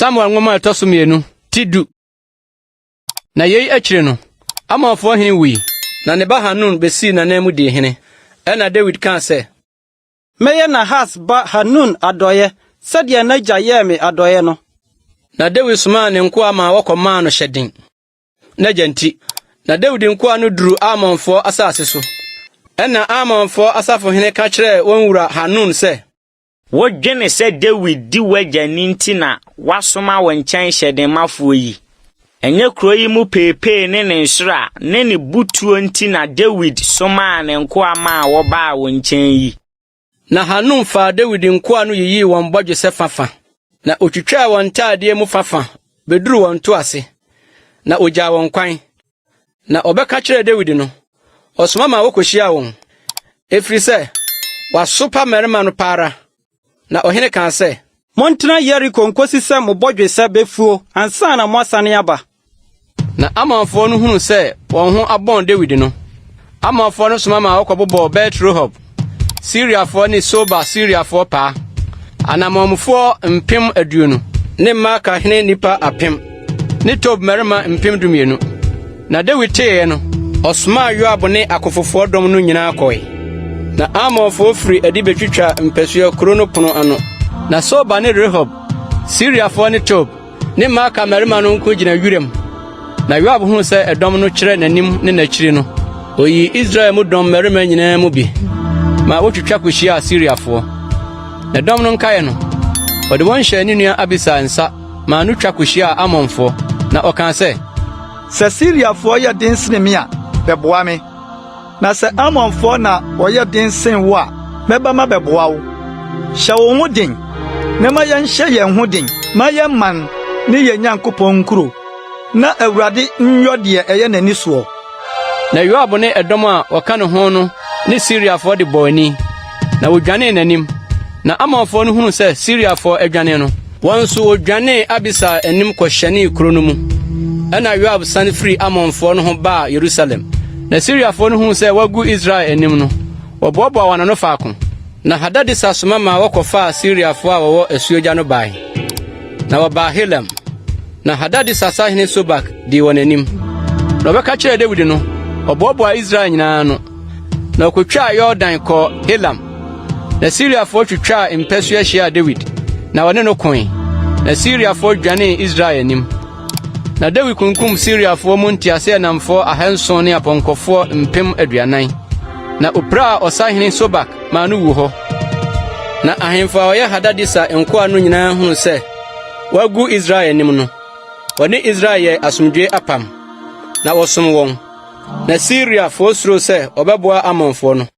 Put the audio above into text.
Samuel ngoma etosomienu tidu. Na yei akire no, Amonfo hene wi, na ne ba Hanun besi na namu di hene. Ena David kan se, meye Nahash ba Hanun adoye, sɛdeɛ n'agya yɛɛ me adɔeɛ no. Na David soma ne nkoa ma wɔkɔmaa no hyɛden. Na gyanti, na David nkoa no duru Amonfo asase so. Ena Amonfo asafo hene ka kyerɛ wɔn wura Hanun sɛ, wodwene sɛ David di wagya ninti na wasoma wɔn nkyɛn hyɛden mafoɔ yi. Enye kuro yi mu pepe ne nsura ne ne butuo nti na David soma ne nkoa ma wɔbaa wɔn nkyɛn yi. Na Hanun fa David nkoa no yiyi wɔn bɔdwe sɛ fafa. Na otwitwa wɔn taade mu fafa, beduru wɔn to ase. Na ogya wɔn kwan. Na ɔbɛka kyerɛ David no, ɔsoma ma wɔkɔhyia wɔn. Efiri sɛ, wasopa mmarima no paara. Na ɔhene kan sɛ, montena Yeriko nkosi sɛ mo bɔdwe sɛ befuo ansa na mo asane aba. Na Amonfo no hunu sɛ wɔn ho abɔn David no. Amonfo no soma ma wɔkɔbobɔ Bet-Rehob, Syriafo ne Soba Syriafo pa. Anamomfo mpem aduonu ne Maka hene nipa apem. Ne Tob mmarima mpem dumienu. Na David tee no, ɔsoma Joab ne akofofo dɔm no nyinaa kɔe. Na Amonfo firi adi betwitwa mpɛsua kuro no pono ano. Na Soba ne Rehob, Syriafo ne Tob ne Maka mmarima no nko gyina wiram. Na Joab hunu sɛ ɛdɔm no kyerɛ n'anim ne n'akyiri no. Oyi Israel mu dɔm mmarima nyinaa mu bi. Ma wotwitwa kohyia Syriafo. Na dɔm no nkae no, ɔde wɔn hyɛ ne nua Abisa nsa, ma no twa kohyia Amonfo. Na ɔka sɛ, sɛ Syriafo yɛ den sen me a, bɛboa me. Na sɛ Ammonfo na wɔyɛ den sen wo a, mɛba ma bɛboa wo. Hyɛ wo ho den, na ma yɛnhyɛ yɛn ho den, ma yɛmman ne yɛn Nyankopɔn nkuro. Na Awurade nyɔ deɛ ɛyɛ n'ani soɔ. Na Joab ne ɛdɔm a wɔka ne ho no ne Syriafo de bɔɔni. Na wodwanee n'anim. Na Amonfo no hunu sɛ Syriafo adwane no, wɔn nso wodwanee Abisa anim kɔhyɛnee kuro no mu. Ɛna Joab san firi Amonfo no ho baa Yerusalem. Na Syriafo no hunu sɛ wagu Israel anim no, wɔboaboa wɔn ano faako. Na Hadadisa soma ma wɔkɔfaa Syriafo a wɔwɔ asuogya no bae. Na wɔbaa Helam. Na Hadadisa sahene Sobak di wɔn anim. Na ɔbɛka kyerɛ David no, ɔboaboa Israel nyinaa no. Na ɔkɔtwaa Yordan kɔ Helam. Na Syriafo twitwaa mpɛsua hyia David. Na wɔne no koe. Na Syriafo dwanee Israel anim. Na David kunkum Syriafo mu nteaseɛnamfo 700 ne apɔnkɔfo mpem 40. Na opra ɔsahene Sobak ma no wu hɔ. Na ahemfo a ɔyɛ Hadadisa nkoa no nyinaa hunu sɛ wagu Israel anim no, wɔne Israel yɛ asomdwe apam. Na wɔsom wɔn. Na Syriafo suro sɛ ɔbɛboa Amonfo no.